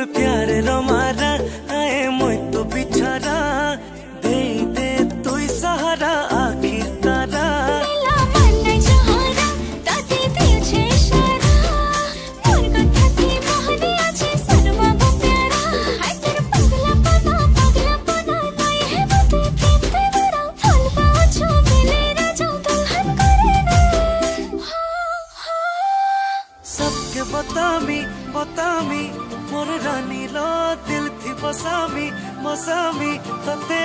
मोर प्यार रमारा आए मुई तो बिछारा दे दे तू सहारा आखिर तारा मिला मन जहारा ताते तुझे इशारा मोर कथा की मोहनी आछे सर्वा वो प्यारा हाय तेरे पगला पना नहीं है बते प्रेम ते बड़ा फल पाओ छो मिले ना जाओ दुल्हन करे ना सबके बतामी बतामी मोर रानी लो दिल थी बसामी मसामी तते